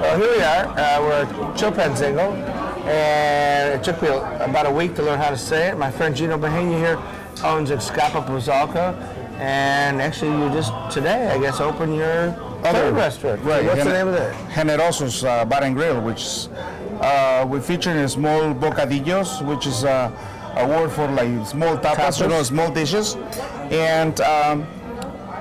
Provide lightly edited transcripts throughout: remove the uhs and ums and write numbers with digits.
Well, here we are. We're at Chilpancingo, and it took me about a week to learn how to say it. My friend Gino Bahena here owns Escapa Pozalka, and actually you just today, I guess, opened your other restaurant. Right. What's the name of that? Generosos Bar and Grill, which is, we feature in small bocadillos, which is a word for like small tapas, you know, small dishes. And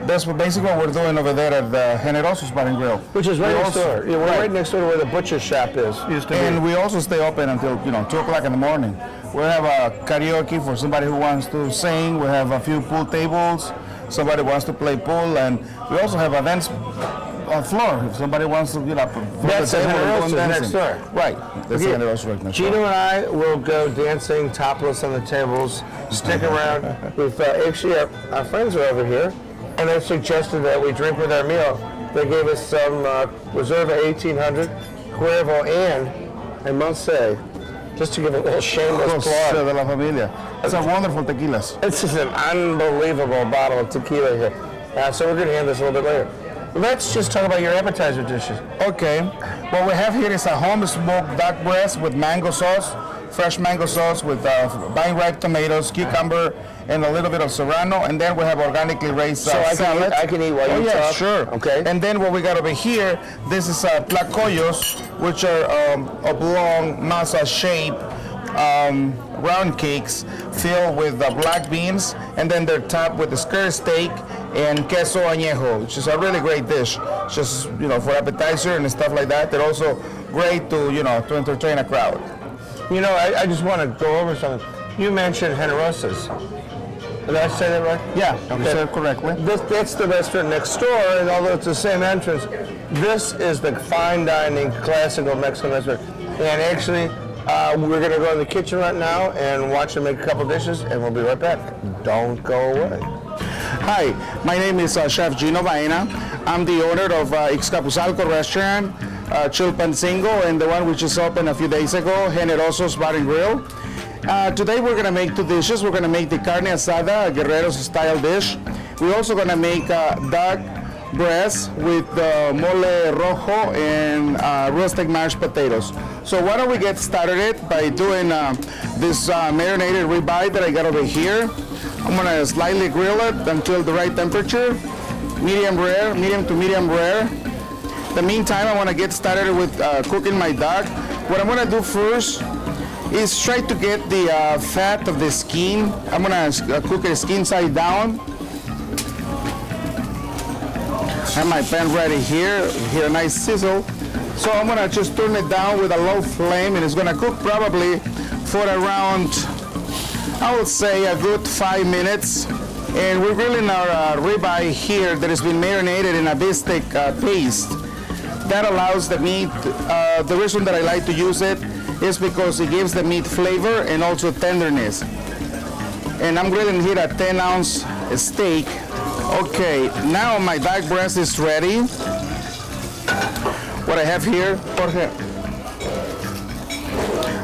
that's basically what we're doing over there at the Generosos Bar and Grill. Which is right next door. Yeah, we're right next door to where the butcher shop is. And we also stay open until 2 o'clock in the morning. We have a karaoke for somebody who wants to sing. We have a few pool tables. Somebody wants to play pool, and we also have a dance floor if somebody wants to, That's the Generosos next door. Right. That's the Generosos right next door. Gino and I will go dancing topless on the tables. Stick around. We've actually our friends are over here, and they suggested that we drink with our meal. They gave us some Reserva 1800, Cuervo, and I must say, just to give a little shameless plug. De la familia. It's a wonderful tequilas. This is an unbelievable bottle of tequila here. So we're going to hand this a little bit later. Let's just talk about your appetizer dishes. Okay. What we have here is a home-smoked duck breast with mango sauce, fresh mango sauce with vine-ripe tomatoes, cucumber, and a little bit of serrano. And then we have organically raised salad. I can eat while you talk? Yeah, sure. Okay. And then what we got over here, this is tlacoyos, which are oblong, masa-shaped round cakes filled with black beans, and then they're topped with the skirt steak and queso añejo, which is a really great dish, just for appetizer and stuff like that. They're also great to to entertain a crowd. I just want to go over something. You mentioned Generosos. Did I say that right? Yeah, you said it correctly. That's the restaurant next door, and although it's the same entrance, this is the fine dining classical Mexican restaurant. And actually, we're going to go in the kitchen right now and watch them make a couple dishes, and we'll be right back. Don't go away. Hi, my name is Chef Gino Bahena. I'm the owner of Ixcapuzalco restaurant, Chilpancingo, and the one which is opened a few days ago, Generosos Bar and Grill. Today we're going to make two dishes. We're going to make the carne asada, a Guerrero's style dish. We're also going to make duck breast with mole rojo and roasted mashed potatoes. So why don't we get started by doing this marinated ribeye that I got over here. I'm going to slightly grill it until the right temperature, medium to medium rare. In the meantime, I want to get started with cooking my duck. What I'm going to do first is try to get the fat of the skin. I'm going to cook it skin side down. I have my pan ready here. Hear a nice sizzle. So I'm going to just turn it down with a low flame, and it's going to cook probably for around, I would say, a good 5 minutes. And we're grilling our ribeye here that has been marinated in a beefsteak paste. That allows the meat, the reason that I like to use it is because it gives the meat flavor and also tenderness. And I'm grilling here a 10-ounce steak. Okay, now my duck breast is ready. What I have here, Jorge,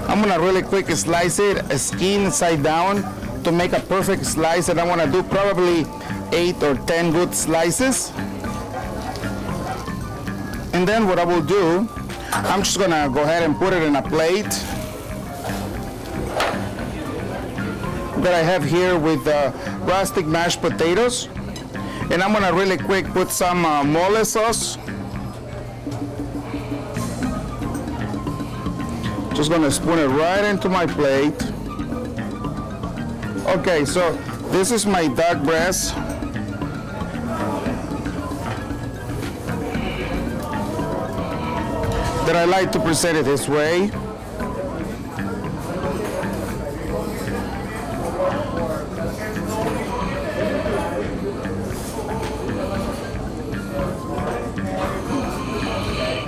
I'm gonna really quick slice it, skin side down, to make a perfect slice, and I wanna do probably 8 or 10 good slices. And then what I will do, I'm just gonna go ahead and put it in a plate that I have here with rustic mashed potatoes. And I'm gonna really quick put some mole sauce. Just gonna spoon it right into my plate. Okay, so this is my duck breast. That I like to present it this way.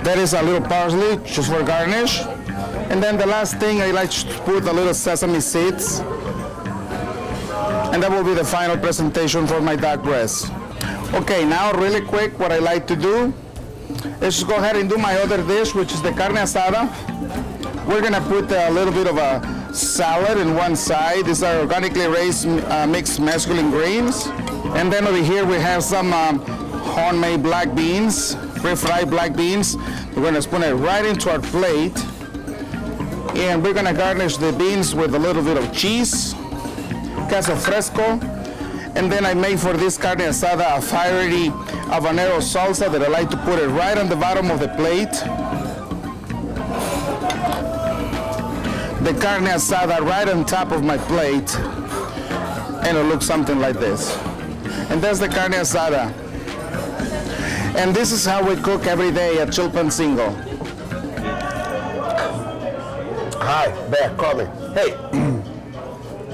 That is a little parsley, just for garnish. And then the last thing, I like to put a little sesame seeds. And that will be the final presentation for my duck breast. Okay, now really quick, what I like to do is just go ahead and do my other dish, which is the carne asada. We're gonna put a little bit of a salad in one side. These are organically raised mixed masculine greens. And then over here we have some homemade black beans pre-fried black beans. We're gonna spoon it right into our plate. And we're gonna garnish the beans with a little bit of cheese, queso fresco. And then I made for this carne asada a fiery habanero salsa that I like to put it right on the bottom of the plate. The carne asada right on top of my plate. And it looks something like this. And that's the carne asada. And this is how we cook every day at Chilpancingo. Hi, back, call me. Hey,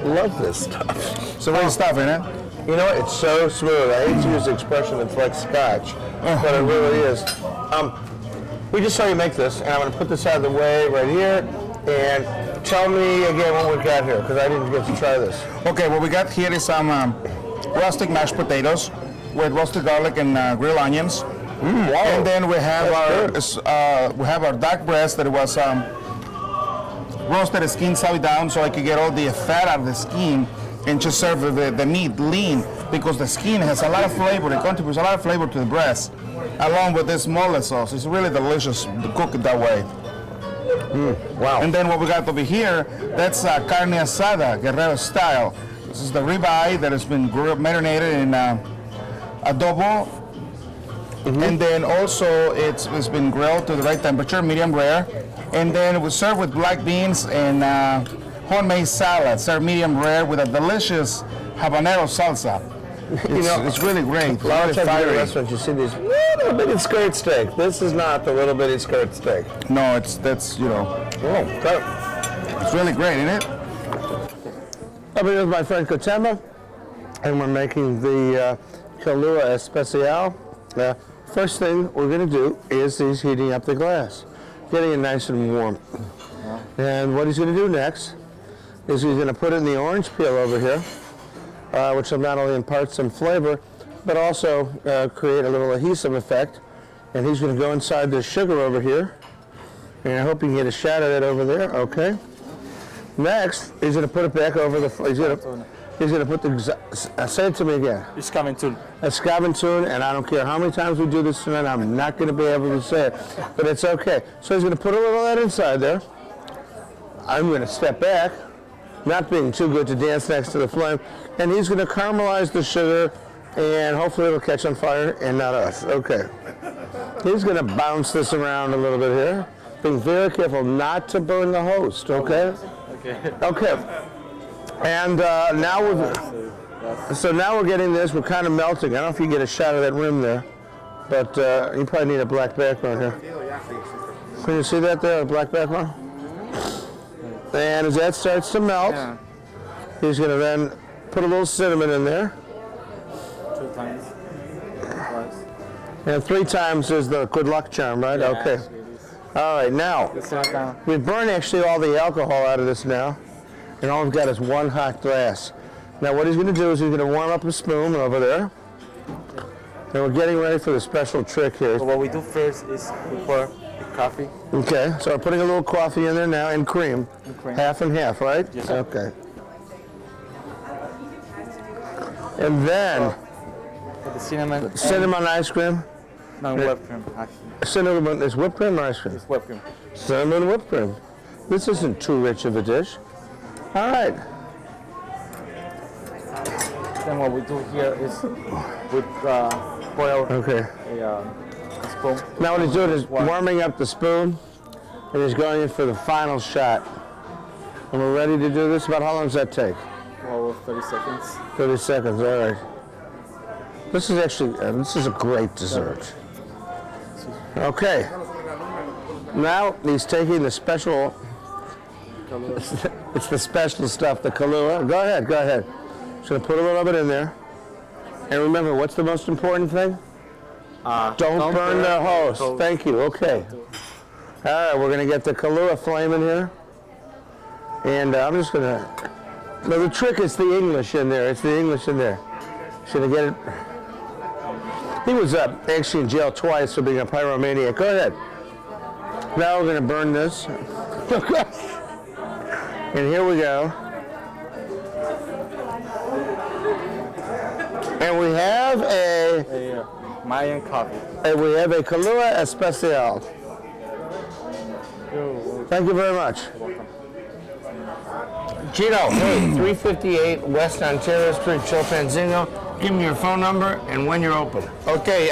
love this stuff. It's a great stuff, isn't it? You know, it's so smooth. I hate to use the expression, it's like scotch, but it really is. We just saw you make this, and I'm going to put this out of the way right here, and tell me again what we've got here, because I didn't get to try this. Okay, what we got here is some rustic mashed potatoes with roasted garlic and grilled onions. Wow. And then we have our duck breast that was roasted skin side down, so I could get all the fat out of the skin and just serve the meat lean, because the skin has a lot of flavor. It contributes a lot of flavor to the breast, along with this mole sauce. It's really delicious to cook it that way. Wow. And then what we got over here, that's carne asada, Guerrero style. This is the ribeye that has been marinated in adobo. And then also it's been grilled to the right temperature, medium rare. And then it was served with black beans and homemade salad, served medium rare with a delicious habanero salsa. It's really great. A lot of times in fiery. restaurants you see these little bitty skirt steak. This is not the little bitty skirt steak. No, that's Oh, okay. it's really great, isn't it? I'm here with my friend Cotema, and we're making the Kahlua Especial. First thing we're going to do is he's heating up the glass, getting it nice and warm. And what he's going to do next is he's going to put in the orange peel over here, which will not only impart some flavor, but also create a little adhesive effect. And he's going to go inside the sugar over here. And I hope you can get a shot of it over there. Okay. Next, he's going to put it back over the. He's going to put the. Say it to me again. Escaventun. Escaventun, and I don't care how many times we do this tonight, I'm not going to be able to say it, but it's okay. So he's going to put a little of that inside there. I'm going to step back, not being too good to dance next to the flame, and he's going to caramelize the sugar, and hopefully it'll catch on fire and not us. Okay. He's going to bounce this around a little bit here, being very careful not to burn the host. Okay. Okay. And now we're getting this. We're kind of melting. I don't know if you get a shot of that rim there, but you probably need a black background here. Can you see that there, a black background? And as that starts to melt, he's going to then put a little cinnamon in there. 2 times. Twice. And 3 times is the good luck charm, right? Yeah, okay. All right, now, we've burned actually all the alcohol out of this now, and all we've got is 1 hot glass. Now what he's going to do is he's going to warm up a spoon over there, and we're getting ready for the special trick here. So what we do first is we pour the coffee. Okay, so we're putting a little coffee in there now, and cream. Half and half, right? Yes, sir. Okay. And then The cinnamon. cinnamon ice cream. No, whipped cream, actually. Cinnamon is whipped cream or ice cream? It's whipped cream. Cinnamon whipped cream. This isn't too rich of a dish. All right. Then what we do here is we boil Okay. a spoon. Now what he's doing is warming up the spoon, and he's going in for the final shot. And we're ready to do this. About how long does that take? Well, 30 seconds. 30 seconds, all right. This is actually, this is a great dessert. Okay. Now he's taking the special, it's the special stuff, the Kahlua. Go ahead, go ahead. Just gonna put a little of it in there. And remember, what's the most important thing? Don't burn the host. Thank you, okay. All right, we're gonna get the Kahlua flame in here. And I'm just gonna, no, the trick is the English in there. It's the English in there. Should I get it? He was actually in jail twice for being a pyromaniac. Go ahead. Now we're going to burn this. And here we go. And we have a Mayan coffee. And we have a Kahlua Especial. Thank you very much. Gino, hey, 358 West Ontario Street, Chilpancingo. Give me your phone number and when you're open. Okay,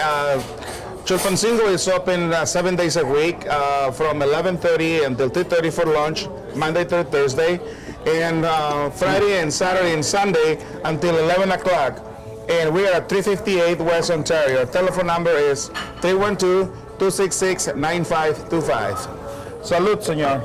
Chilpancingo is open 7 days a week from 11:30 until 2:30 for lunch, Monday through Thursday, and Friday and Saturday and Sunday until 11 o'clock. And we are at 358 West Ontario. Our telephone number is 312-266-9525. Salud, señor.